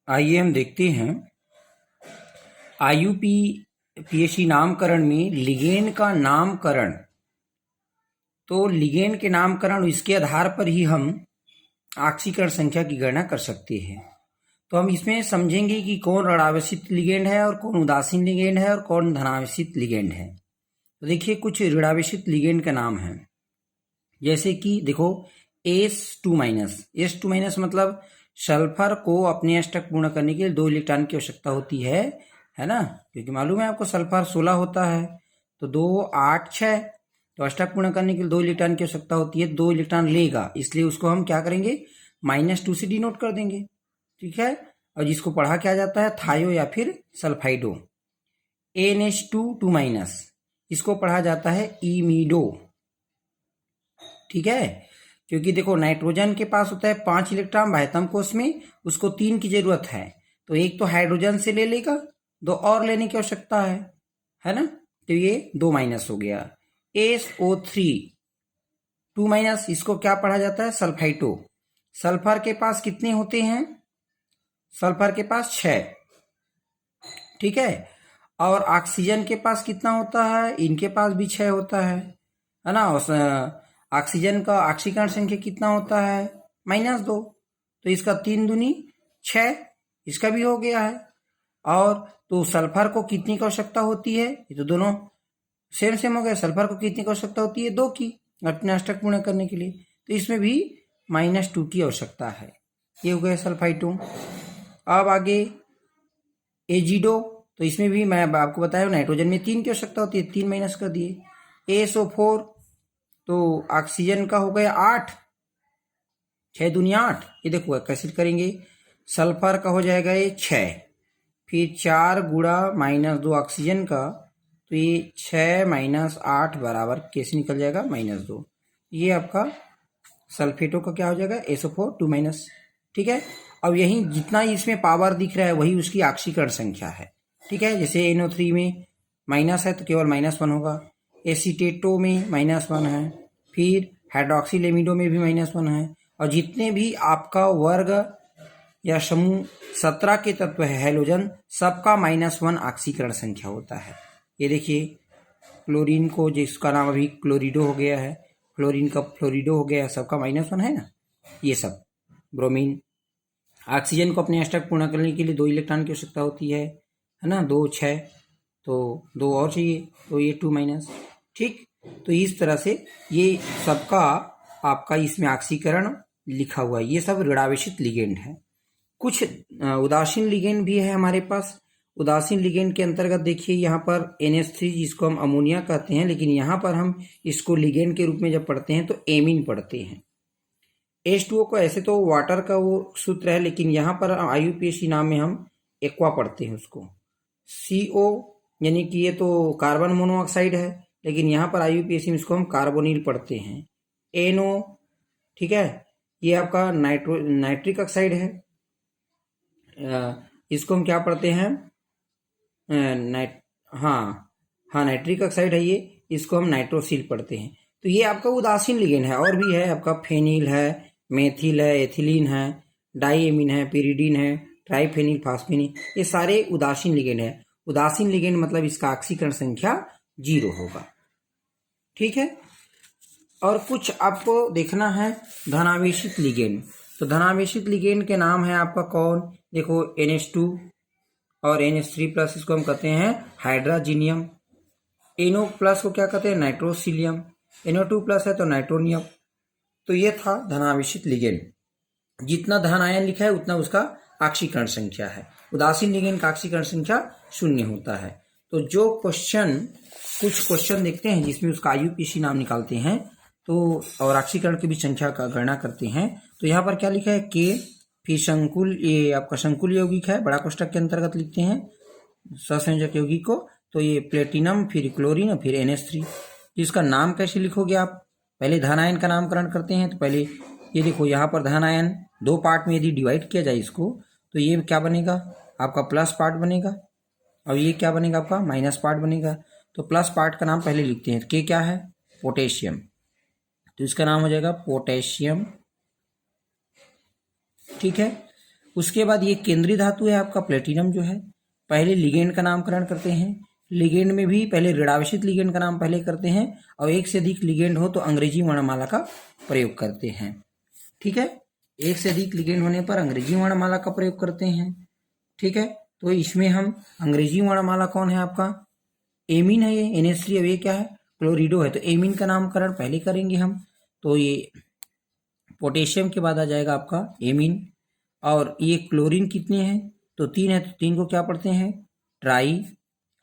आइए हम देखते हैं IUPAC नामकरण में लिगेंड का नामकरण। तो लिगेंड के नामकरण इसके आधार पर ही हम ऑक्सीकरण संख्या की गणना कर सकते हैं। तो हम इसमें समझेंगे कि कौन ऋणावेशित लिगेंड है और कौन उदासीन लिगेंड है और कौन धनावेशित लिगेंड है। तो देखिए कुछ ऋणावेशित लिगेंड का नाम है, जैसे कि देखो S2- मतलब सल्फर को अपने अष्टक पूर्ण करने के लिए 2 इलेक्ट्रॉन की आवश्यकता होती है ना, क्योंकि मालूम है आपको सल्फर 16 होता है, तो 2 8 6, तो अष्टक पूर्ण करने के लिए 2 इलेक्ट्रॉन की आवश्यकता होती है, 2 इलेक्ट्रॉन लेगा, इसलिए उसको हम क्या करेंगे -2 से डिनोट कर देंगे। ठीक है, और जिसको पढ़ा क्या जाता है थायो या फिर सल्फाइडो। NH2 इसको पढ़ा जाता है इमीडो। ठीक है, क्योंकि देखो नाइट्रोजन के पास होता है 5 इलेक्ट्रॉन बाह्यतम कोश में, उसको 3 की जरूरत है, तो एक तो हाइड्रोजन से ले लेगा, 2 और लेने की आवश्यकता है ना, तो ये 2- हो गया। SO3 इसको क्या पढ़ा जाता है सल्फाइटो। सल्फर के पास कितने होते हैं, सल्फर के पास 6। ठीक है, और ऑक्सीजन के पास कितना होता है, इनके पास भी 6 होता है ना। ऑक्सीजन का ऑक्सीकरण संख्या कितना होता है -2, तो इसका 3 दूनी 6, इसका भी हो गया है। और तो सल्फर को कितनी की आवश्यकता होती है, ये तो दोनों सेम हो गए। सल्फर को कितनी की आवश्यकता होती है 2 की, अपने अष्टक पूर्ण करने के लिए, तो इसमें भी -2 की आवश्यकता है। ये हो गया सल्फाइटो। अब आगे एजिडो, तो इसमें भी मैं आपको बताया नाइट्रोजन में 3 की आवश्यकता होती है, 3 माइनस कर दिए। SO4, तो ऑक्सीजन का हो गया 8, 6 दूनी 8, ये देखो कैसे करेंगे, सल्फर का हो जाएगा ये 6, फिर 4 गुणा -2 ऑक्सीजन का, तो ये 6 - 8 बराबर कैसे निकल जाएगा -2। ये आपका सल्फेटो का क्या हो जाएगा SO4 2-। ठीक है, अब यही जितना इसमें पावर दिख रहा है वही उसकी ऑक्सीकरण संख्या है। ठीक है, जैसे NO3 में माइनस है तो केवल -1 होगा, एसीटेटो में -1 है, फिर हाइड्रोक्सीलेमिडो में भी -1 है, और जितने भी आपका वर्ग या समूह 17 के तत्व है हैलोजन, सबका -1 ऑक्सीकरण संख्या होता है। ये देखिए क्लोरीन को, जिसका नाम अभी क्लोरिडो हो गया है, क्लोरीन का फ्लोरिडो हो गया, सबका -1 है ना। ये सब ब्रोमीन, ऑक्सीजन को अपने अष्टक पूर्ण करने के लिए 2 इलेक्ट्रॉन की आवश्यकता होती है ना, 2 6, तो 2 और चाहिए, तो ये 2-। ठीक, तो इस तरह से ये सबका आपका इसमें ऑक्सीकरण लिखा हुआ है। ये सब ऋणावेशित लिगेंड है। कुछ उदासीन लिगेंड भी है हमारे पास। उदासीन लिगेंड के अंतर्गत देखिए यहाँ पर NH3 जिसको हम अमोनिया कहते हैं, लेकिन यहाँ पर हम इसको लिगेंड के रूप में जब पढ़ते हैं तो एमीन पढ़ते हैं। H2O को ऐसे तो वाटर का वो सूत्र है, लेकिन यहाँ पर IUPAC नाम में हम एक्वा पढ़ते हैं उसको। CO यानी कि ये तो कार्बन मोनोऑक्साइड है, लेकिन यहाँ पर IUPAC में इसको हम कार्बोनिल पढ़ते हैं। NO, ठीक है, ये आपका नाइट्रिक ऑक्साइड है, इसको हम क्या पढ़ते हैं नाइट्रिक ऑक्साइड है ये, इसको हम नाइट्रोसिल पढ़ते हैं। तो ये आपका उदासीन लिगेंड है। और भी है आपका फेनिल है, मेथिल है, एथिलीन है, डाईएमीन है, पिरिडीन है, ट्राइफेनिल फास्फेनिल, ये सारे उदासीन लिगेंड है। उदासीन लिगेंड मतलब इसका ऑक्सीकरण संख्या 0 होगा। ठीक है, और कुछ आपको देखना है धनावेशित लिगेंड। तो धनावेशित लिगेंड के नाम है आपका कौन, देखो NH2 और NH3+, इसको हम कहते हैं हाइड्राजीनियम। NO+ को क्या कहते हैं नाइट्रोसिलियम, NO2+ है तो नाइट्रोनियम। तो ये था धनावेशित लिगेंड। जितना धन आयन लिखा है उतना उसका ऑक्सीकरण संख्या है। उदासीन लिगेंड का ऑक्सीकरण संख्या 0 होता है। तो जो कुछ क्वेश्चन देखते हैं जिसमें उसका IUPAC नाम निकालते हैं, तो और ऑक्सीकरण की भी संख्या का गणना करते हैं, तो यहाँ पर क्या लिखा है K, फिर संकुल, ये आपका संकुल यौगिक है, बड़ा कोष्ठक के अंतर्गत लिखते हैं सहसंयोजक यौगिक को, तो ये प्लेटिनम, फिर क्लोरीन, फिर NH3। इसका नाम कैसे लिखोगे आप, पहले धन आयन का नामकरण करते हैं। तो पहले ये देखो यहाँ पर धन आयन 2 पार्ट में यदि डिवाइड किया जाए इसको, तो ये क्या बनेगा आपका प्लस पार्ट बनेगा, और ये क्या बनेगा आपका माइनस पार्ट बनेगा। तो प्लस पार्ट का नाम पहले लिखते हैं, के क्या है पोटेशियम, तो इसका नाम हो जाएगा पोटेशियम। ठीक है, उसके बाद ये केंद्रीय धातु है आपका प्लेटिनम जो है, पहले लिगेंड का नामकरण करते हैं। लिगेंड में भी पहले ऋणावेशित लिगेंड का नाम पहले करते हैं, और एक से अधिक लिगेंड हो तो अंग्रेजी वर्णमाला का प्रयोग करते हैं। ठीक है, एक से अधिक लिगेंड होने पर अंग्रेजी वर्णमाला का प्रयोग करते हैं। ठीक है, तो इसमें हम अंग्रेजी वर्णमाला कौन है आपका, एमीन है ये NH3। अब ये क्या है, क्लोरिडो है, तो एमीन का नामकरण पहले करेंगे हम। तो ये पोटेशियम के बाद आ जाएगा आपका एमीन। और ये क्लोरीन कितने हैं, तो 3 है, तो 3 को क्या पढ़ते हैं, ट्राई।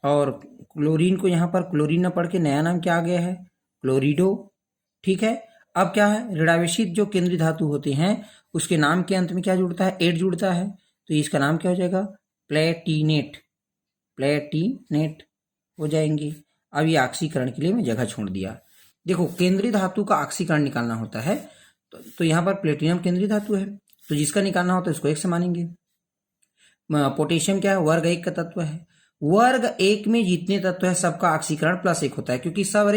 और क्लोरीन को यहाँ पर क्लोरीन न पढ़ के नया नाम क्या आ गया है, क्लोरिडो। ठीक है, अब क्या है, ऋणावेशित जो केंद्रीय धातु होते हैं उसके नाम के अंत में क्या जुड़ता है, एट जुड़ता है, तो इसका नाम क्या हो जाएगा, प्लेटिनेट। प्लेटिनेट हो जाएंगे। अब ये ऑक्सीकरण के लिए मैं जगह छोड़ दिया। देखो, केंद्रीय धातु का ऑक्सीकरण निकालना होता है, तो यहाँ पर प्लेटिनम केंद्रीय धातु है, तो जिसका निकालना होता है उसको एक से मानेंगे। पोटेशियम क्या है, वर्ग 1 का तत्व है। वर्ग 1 में जितने तत्व है सबका ऑक्सीकरण +1 होता है, क्योंकि सब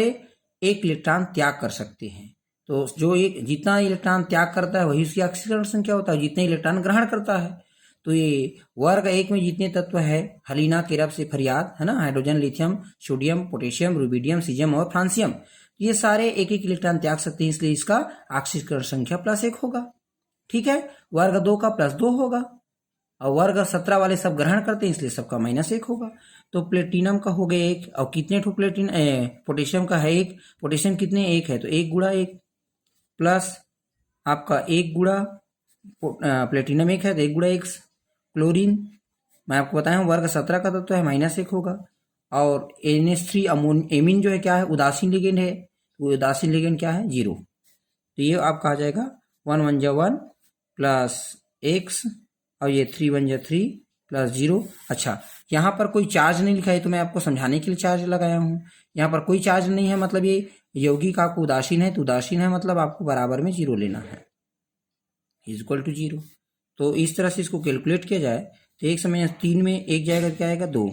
एक इलेक्ट्रॉन त्याग कर सकते हैं। तो जो एक जितना इलेक्ट्रॉन त्याग करता है वही उसकी ऑक्सीकरण संख्या होता है, जितने इलेक्ट्रॉन ग्रहण करता है। तो ये वर्ग 1 में जितने तत्व है, हलीना, केरब से फरियाद है ना, hydrogen, lithium, sodium, potassium, rubidium, caesium और फ्रांसियम, ये सारे एक एक इलेक्ट्रॉन त्याग सकते हैं, इसलिए इसका ऑक्सीकरण संख्या +1 होगा। ठीक है, वर्ग 2 का +2 होगा, और वर्ग 17 वाले सब ग्रहण करते हैं, इसलिए सबका -1 होगा। तो प्लेटिनम का हो गया 1, और कितने ठो पोटेशियम का है 1, पोटेशियम कितने 1 है, तो 1 गुणा 1 प्लस आपका 1 गुणा प्लेटिनम 1 है तो 1 गुणा 1 क्लोरीन। मैं आपको बताया हूँ वर्ग 17 का तत्व है, -1 होगा। और NH3 एमीन जो है क्या है, उदासीन लिगेंड है, वो उदासीन लिगेंड क्या है, 0। तो ये आपका आ जाएगा 1 1 जा 1 प्लस x, और ये 3 1 जा 3 प्लस 0। अच्छा, यहाँ पर कोई चार्ज नहीं लिखा है, तो मैं आपको समझाने के लिए चार्ज लगाया हूँ। यहाँ पर कोई चार्ज नहीं है, मतलब ये यौगिक आपको उदासीन है, तो उदासीन है मतलब आपको बराबर में 0 लेना है, इक्वल टू 0। तो इस तरह से इसको कैलकुलेट किया जाए तो 1 से -3 में 1 जाएगा, क्या आएगा 2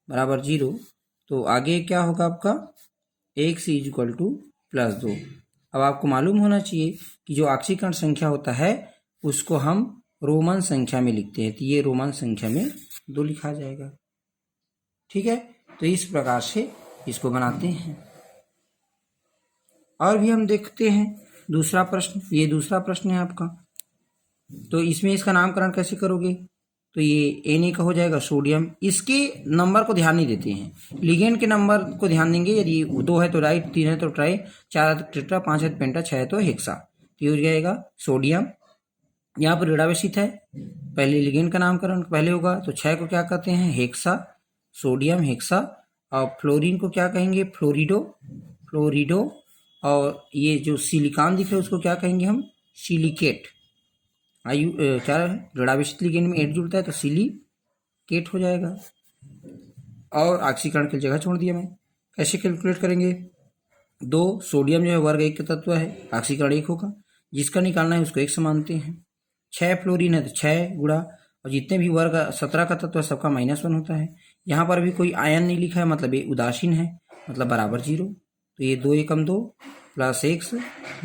बराबर 0। तो आगे क्या होगा आपका, x इक्वल टू +2। अब आपको मालूम होना चाहिए कि जो ऑक्सीकरण संख्या होता है उसको हम रोमन संख्या में लिखते हैं, तो ये रोमन संख्या में 2 लिखा जाएगा। ठीक है, तो इस प्रकार से इसको बनाते हैं। और भी हम देखते हैं दूसरा प्रश्न, ये दूसरा प्रश्न है आपका। तो इसमें इसका नामकरण कैसे करोगे, तो ये Na का हो जाएगा सोडियम। इसके नंबर को ध्यान नहीं देते हैं, लिगेंड के नंबर को ध्यान देंगे। यदि 2 है तो राइट, 3 है तो ट्राई, 4 है तो टेट्रा, 5 है तो पेंटा, 6 है तो हेक्सा। तो ये हो जाएगा सोडियम। यहाँ पर ऋणावेशित है, पहले लिगेंड का नामकरण पहले होगा, तो 6 को क्या कहते हैं, हेक्सा, सोडियम हेक्सा। और फ्लोरीन को क्या कहेंगे, फ्लोरिडो, फ्लोरिडो। और ये जो सिलिकॉन दिख रहा है उसको क्या कहेंगे हम, सिलिकेट। क्या ऋणावेशित लिगेंड में 8 जुड़ता है तो सिलिकेट हो जाएगा। और ऑक्सीकरण की जगह छोड़ दिया मैं। कैसे कैलकुलेट करेंगे, 2 सोडियम जो है वर्ग 1 का तत्व है, ऑक्सीकरण 1 होगा, जिसका निकालना है उसको 1 से मानते हैं। 6 फ्लोरीन है तो 6 गुणा, और जितने भी वर्ग 17 का तत्व है सबका -1 होता है। यहाँ पर भी कोई आयन नहीं लिखा है, मतलब ये उदासीन है, मतलब बराबर 0। तो ये 2 एकम 2 प्लस x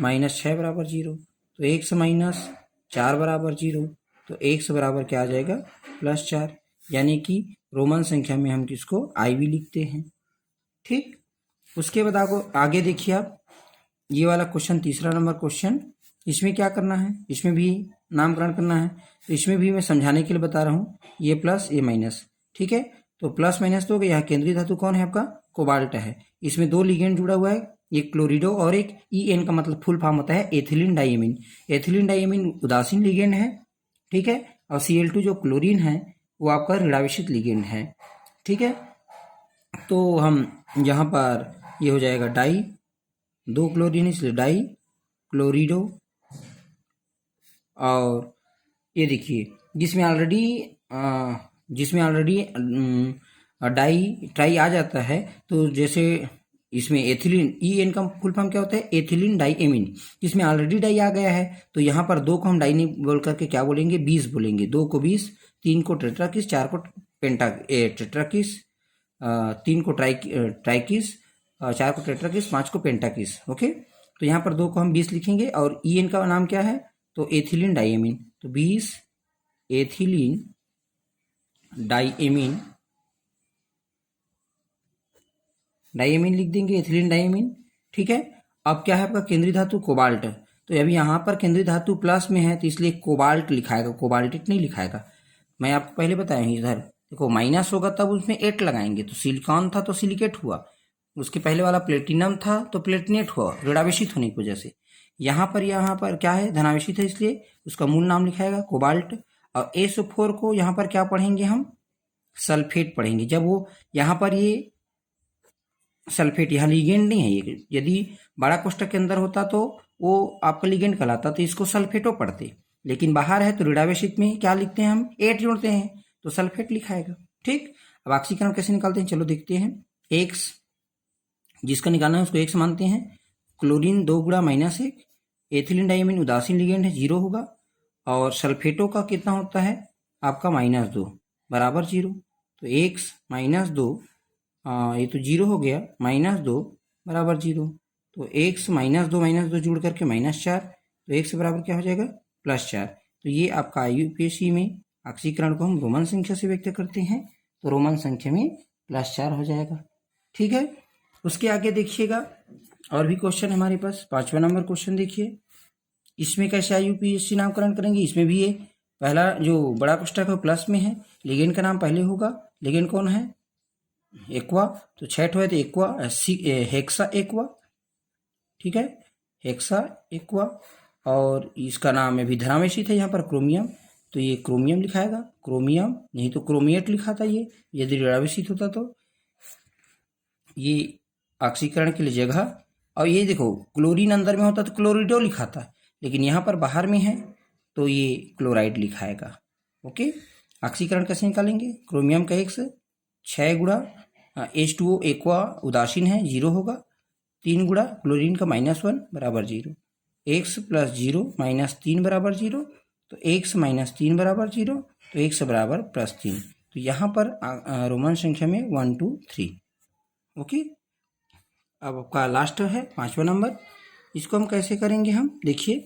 -6 बराबर 0। तो x -4 बराबर 0। तो x बराबर क्या आ जाएगा, +4। यानी कि रोमन संख्या में हम किसको I भी लिखते हैं। ठीक, उसके बाद आपको आगे देखिए आप, ये वाला क्वेश्चन, तीसरा नंबर क्वेश्चन, इसमें क्या करना है, इसमें भी नामकरण करना है। तो इसमें भी मैं समझाने के लिए बता रहा हूँ, ये प्लस ये माइनस। ठीक है, तो प्लस माइनस तो यहाँ केंद्रीय धातु कौन है आपका, कोबाल्ट है। इसमें 2 लिगेंड जुड़ा हुआ है, एक क्लोरिडो और एक EN का मतलब फुल फॉर्म होता है एथिलीन डाइएमीन। एथिलीन डाइएमीन उदासीन लिगेंड है। ठीक है, और Cl2 जो क्लोरीन है वो आपका ऋणावेशित लिगेंड है। ठीक है, तो हम यहाँ पर ये हो जाएगा डाई, 2 क्लोरीन इसलिए डाई क्लोरिडो। और ये देखिए जिसमें ऑलरेडी डाई ट्राई आ जाता है, तो जैसे इसमें एथिलीन, EN का फुल फॉर्म क्या होता है, एथिलीन डाइएमीन, जिसमें ऑलरेडी डाई आ गया है, तो यहाँ पर 2 को हम डाई नहीं बोल करके क्या बोलेंगे, 20 बोलेंगे। 2 को 20, 3 को टेट्राकिस, 4 को टेट्राकिस, 3 को ट्राइकिस, 4 को टेट्राकिस, 5 को पेंटाकिस। ओके, तो यहाँ पर 2 को हम 20 लिखेंगे। और EN का नाम क्या है, तो एथिलीन डाइएमीन, तो 20 एथिलीन डाइएमीन, डाइएमीन लिख देंगे, एथिलीन डाइएमीन। ठीक है। अब क्या है आपका केंद्रीय धातु कोबाल्ट, तो अभी यहाँ पर केंद्रीय धातु प्लस में है तो इसलिए कोबाल्ट लिखाएगा, कोबाल्टिक नहीं लिखाएगा। मैं आपको पहले बताया इधर देखो माइनस होगा तब उसमें 8 लगाएंगे, तो सिलिकॉन था तो सिलिकेट हुआ, उसके पहले वाला प्लेटिनम था तो प्लेटिनेट हुआ ऋणावेशित होने की वजह से। यहाँ पर क्या है धनावेशित है इसलिए उसका मूल नाम लिखाएगा कोबाल्ट। और SO4 को यहाँ पर क्या पढ़ेंगे हम, सल्फेट पढ़ेंगे। जब वो यहाँ पर ये सल्फेट, यहाँ लिगेंड नहीं है ये, यदि बड़ा कोष्ठक के अंदर होता तो वो आपका लिगेंड कहलाता, तो इसको सल्फेटो पढ़ते, लेकिन बाहर है तो ऋणावेशित में क्या लिखते हैं हम, 8 जोड़ते हैं तो सल्फेट लिखाएगा। ठीक। अब ऑक्सीकरण कैसे निकालते हैं चलो देखते हैं। X जिसका निकालना है उसको X मानते हैं, क्लोरीन 2 गुणा -1, एथिलीन डाइमीन उदासीन लिगेंड है 0 होगा, और सल्फेटो का कितना होता है आपका -2 बराबर 0, तो X -2 ये तो 0 हो गया, -2 बराबर 0, तो X -2 जोड़ करके -4, तो X बराबर क्या हो जाएगा +4। तो ये आपका IUPAC में ऑक्सीकरण को हम रोमन संख्या से व्यक्त करते हैं, तो रोमन संख्या में +4 हो जाएगा। ठीक है। उसके आगे देखिएगा और भी क्वेश्चन हमारे पास। 5वां नंबर क्वेश्चन देखिए, इसमें कैसे IUPAC नामकरण करेंगे। इसमें भी ये पहला जो बड़ा कोष्ठक है प्लस में है, लिगेंड का नाम पहले होगा, लिगेंड कौन है एक्वा, तो 6 है तो एक्वा हेक्सा एक्वा। ठीक है, हेक्सा एक्वा, और इसका नाम अभी धनावेशित है यहाँ पर क्रोमियम, तो ये क्रोमियम लिखाएगा, क्रोमियम नहीं तो क्रोमिएट लिखा था ये यदि ऋणावेशित होता तो। ये ऑक्सीकरण के लिए जगह, और ये देखो क्लोरीन अंदर में होता तो क्लोरिडो लिखा था, लेकिन यहाँ पर बाहर में है तो ये क्लोराइड लिखाएगा। ओके। ऑक्सीकरण कैसे निकालेंगे, क्रोमियम का X 6 गुणा H2O एक्वा उदासीन है 0 होगा, 3 गुणा क्लोरीन का -1 बराबर 0, X + 0 -3 बराबर 0, तो X -3 बराबर 0, तो X बराबर +3, तो यहाँ पर रोमन संख्या में 1 2 3। ओके। अब आपका लास्ट है 5वां नंबर, इसको हम कैसे करेंगे हम देखिए,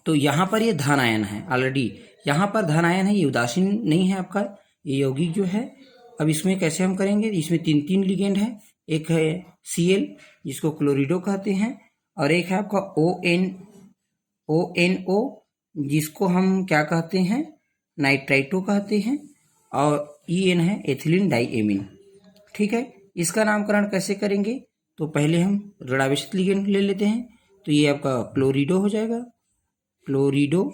तो यहाँ पर ये धन आयन है ऑलरेडी, यहाँ पर धन आयन है, ये उदासीन नहीं है आपका, ये यौगिक जो है। अब इसमें कैसे हम करेंगे, इसमें 3 लिगेंड है, एक है Cl जिसको क्लोरिडो कहते हैं, और एक है आपका ONO जिसको हम क्या कहते हैं नाइट्राइटो कहते हैं, और En है एथिलीन डाइएमीन। ठीक है। इसका नामकरण कैसे करेंगे, तो पहले हम ऋणावेशित लिगेंड ले लेते हैं, तो ये आपका क्लोरिडो हो जाएगा, क्लोरिडो।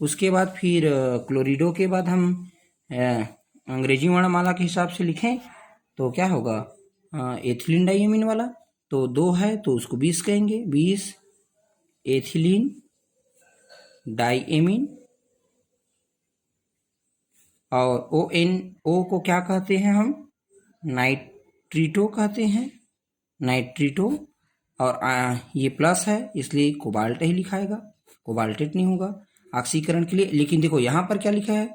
उसके बाद फिर क्लोरिडो के बाद हम अंग्रेजी वर्णमाला के हिसाब से लिखें तो क्या होगा एथिलीन डाइएमीन वाला, तो 2 है तो उसको 20 कहेंगे, 20 एथिलीन डाइएमीन, और ONO को क्या कहते हैं हम नाइट्रिटो कहते हैं, नाइट्रिटो, और ये प्लस है इसलिए कोबाल्ट ही लिखाएगा, कोबाल्टेट नहीं होगा ऑक्सीकरण के लिए। लेकिन देखो यहाँ पर क्या लिखा है,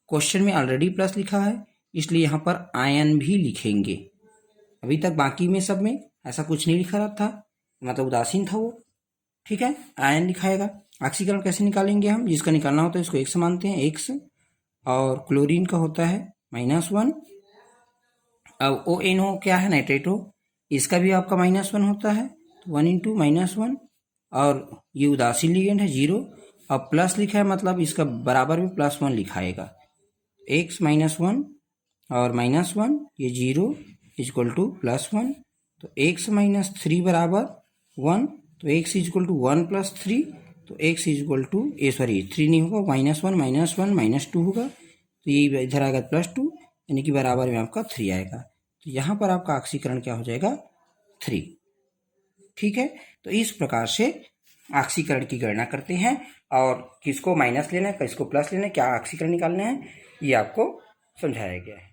क्वेश्चन में ऑलरेडी प्लस लिखा है इसलिए यहाँ पर आयन भी लिखेंगे। अभी तक बाकी में सब में ऐसा कुछ नहीं लिखा था, मतलब उदासीन था वो। ठीक है, आयन लिखाएगा। ऑक्सीकरण कैसे निकालेंगे हम, जिसका निकालना होता है इसको X मानते हैं, X, और क्लोरीन का होता है -1। अब ONO क्या है नाइट्रेटो, इसका भी आपका -1 होता है, तो 1 × -1, और ये उदासीन लिगेंड है 0, अब प्लस लिखा है मतलब इसका बराबर में +1 लिखाएगा, X -1 और -1 ये 0 = +1, तो X -3 बराबर 1, तो X = 1 + 3, तो X = 3 नहीं होगा, -1 -2 होगा, तो ये इधर आएगा +2, यानी कि बराबर में आपका 3 आएगा। तो यहाँ पर आपका ऑक्सीकरण क्या हो जाएगा 3। ठीक है, तो इस प्रकार से ऑक्सीकरण की गणना करते हैं, और किसको माइनस लेना है किसको प्लस लेना है, क्या ऑक्सीकरण निकालना है, ये आपको समझाया गया है।